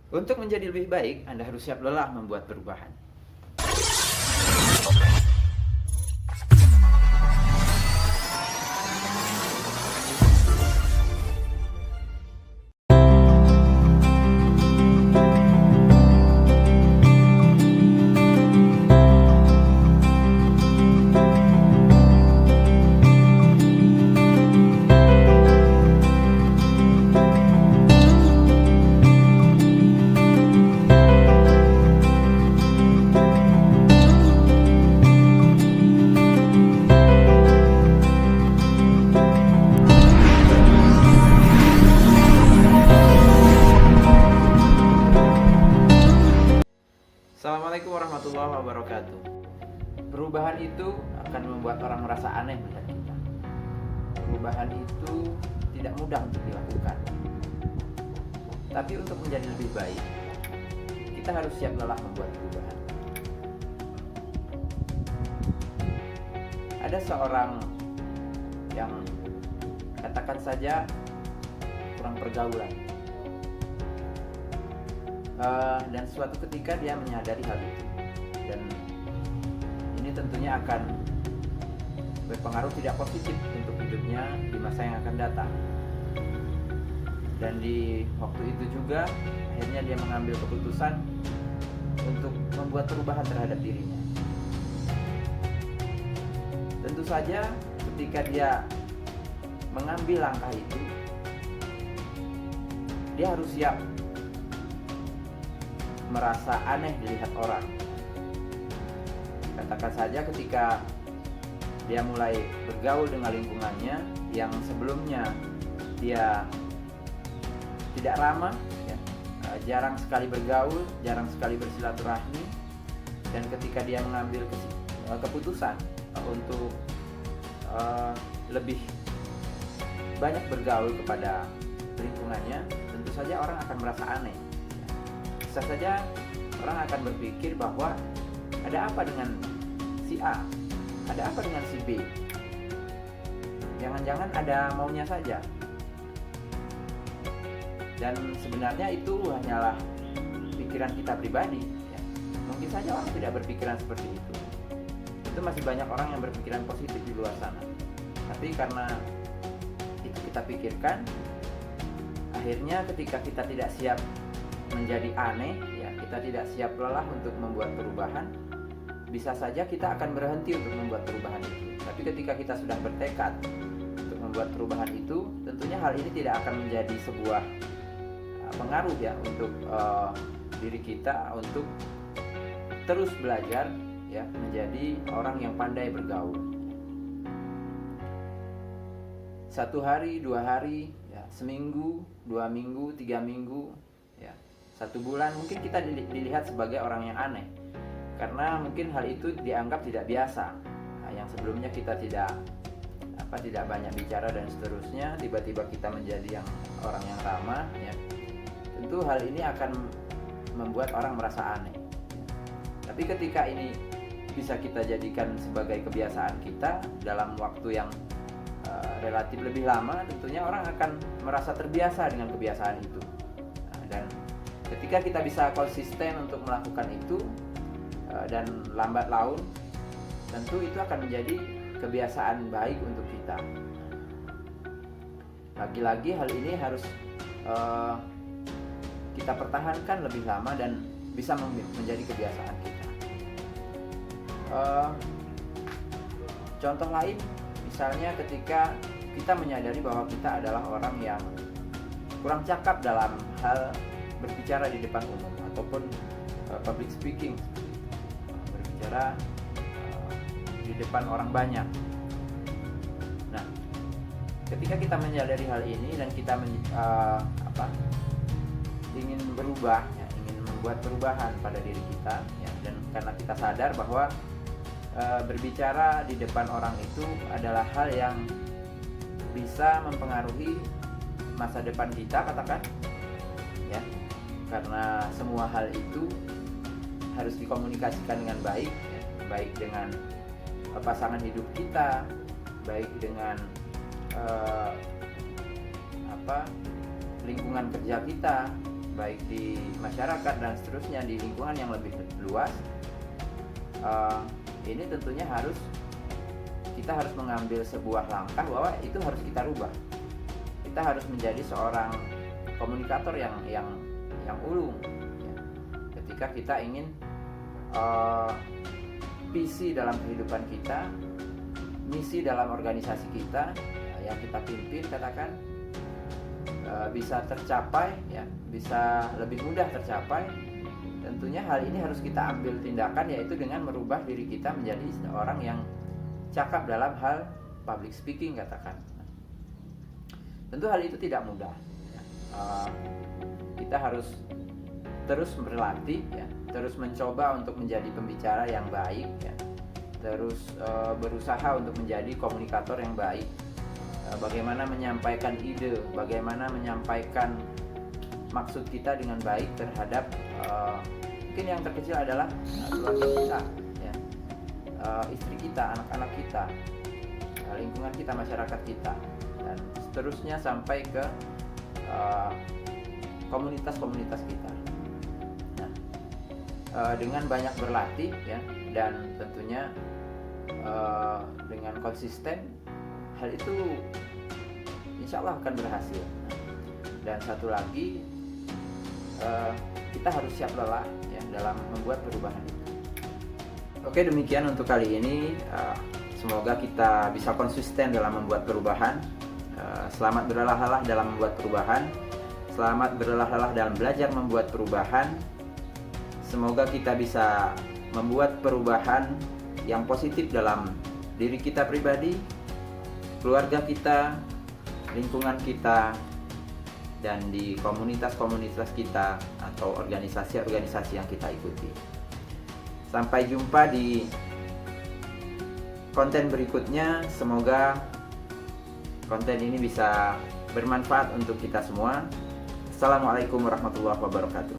Untuk menjadi lebih baik, Anda harus siap lelah membuat perubahan. Assalamualaikum warahmatullahi wabarakatuh. Perubahan itu akan membuat orang merasa aneh melihat kita. Perubahan itu tidak mudah untuk dilakukan. Tapi untuk menjadi lebih baik, kita harus siap lelah membuat perubahan. Ada seorang yang katakan saja kurang pergaulan. Dan suatu ketika dia menyadari hal itu, dan ini tentunya akan berpengaruh tidak positif untuk hidupnya di masa yang akan datang. Dan di waktu itu juga akhirnya dia mengambil keputusan untuk membuat perubahan terhadap dirinya. Tentu saja ketika dia mengambil langkah itu, dia harus siap merasa aneh dilihat orang. Katakan saja ketika dia mulai bergaul dengan lingkungannya yang sebelumnya dia tidak ramah, ya, jarang sekali bergaul, jarang sekali bersilaturahmi, dan ketika dia mengambil keputusan untuk lebih banyak bergaul kepada lingkungannya, tentu saja orang akan merasa aneh. Bisa saja orang akan berpikir bahwa ada apa dengan si A, ada apa dengan si B, jangan-jangan ada maunya saja. Dan sebenarnya itu hanyalah pikiran kita pribadi, ya. Mungkin saja orang tidak berpikiran seperti itu. Itu masih banyak orang yang berpikiran positif di luar sana. Tapi karena itu kita pikirkan, akhirnya ketika kita tidak siap menjadi aneh, ya, kita tidak siap lelah untuk membuat perubahan, bisa saja kita akan berhenti untuk membuat perubahan itu. Tapi ketika kita sudah bertekad untuk membuat perubahan itu, tentunya hal ini tidak akan menjadi sebuah pengaruh, ya, untuk diri kita untuk terus belajar, ya, menjadi orang yang pandai bergaul. 1 hari, 2 hari, ya, seminggu, 2 minggu, 3 minggu, ya, 1 bulan, mungkin kita dilihat sebagai orang yang aneh karena mungkin hal itu dianggap tidak biasa. Nah, yang sebelumnya kita tidak banyak bicara dan seterusnya, tiba-tiba kita menjadi orang yang ramah, ya. Tentu hal ini akan membuat orang merasa aneh. Tapi ketika ini bisa kita jadikan sebagai kebiasaan kita dalam waktu yang relatif lebih lama, tentunya orang akan merasa terbiasa dengan kebiasaan itu. Dan ketika kita bisa konsisten untuk melakukan itu, dan lambat laun, tentu itu akan menjadi kebiasaan baik untuk kita. Lagi-lagi hal ini harus kita pertahankan lebih lama dan bisa menjadi kebiasaan kita. Contoh lain, misalnya ketika kita menyadari bahwa kita adalah orang yang kurang cakap dalam hal berbicara di depan umum ataupun public speaking, berbicara di depan orang banyak. Nah, ketika kita menyadari hal ini dan kita ingin berubah, ya, ingin membuat perubahan pada diri kita, ya, dan karena kita sadar bahwa berbicara di depan orang itu adalah hal yang bisa mempengaruhi masa depan kita, katakan, ya, karena semua hal itu harus dikomunikasikan dengan baik, ya, baik dengan pasangan hidup kita, baik dengan lingkungan kerja kita, baik di masyarakat dan seterusnya, di lingkungan yang lebih luas, ini tentunya kita harus mengambil sebuah langkah bahwa itu harus kita rubah. Kita harus menjadi seorang komunikator yang ulung, ya. Ketika kita ingin visi dalam kehidupan kita, misi dalam organisasi kita yang kita pimpin, katakan, bisa tercapai, ya, bisa lebih mudah tercapai. Tentunya hal ini harus kita ambil tindakan, yaitu dengan merubah diri kita menjadi seorang yang cakap dalam hal public speaking, katakan. Tentu hal itu tidak mudah, ya. Kita harus terus berlatih, ya, terus mencoba untuk menjadi pembicara yang baik, ya, terus berusaha untuk menjadi komunikator yang baik. Bagaimana menyampaikan ide, bagaimana menyampaikan maksud kita dengan baik terhadap mungkin yang terkecil adalah keluarga kita, ya, istri kita, anak-anak kita, lingkungan kita, masyarakat kita, dan seterusnya sampai ke komunitas-komunitas kita. Nah, dengan banyak berlatih, ya, dan tentunya dengan konsisten, hal itu insya Allah akan berhasil. Dan satu lagi, kita harus siap lelah, ya, dalam membuat perubahan itu. Oke, demikian untuk kali ini. Semoga kita bisa konsisten dalam membuat perubahan. Selamat berlelah-lelah dalam membuat perubahan. Selamat berlelah-lelah dalam belajar membuat perubahan. Semoga kita bisa membuat perubahan yang positif dalam diri kita pribadi, keluarga kita, lingkungan kita, dan di komunitas-komunitas kita atau organisasi-organisasi yang kita ikuti. Sampai jumpa di konten berikutnya. Semoga konten ini bisa bermanfaat untuk kita semua. Assalamualaikum warahmatullahi wabarakatuh.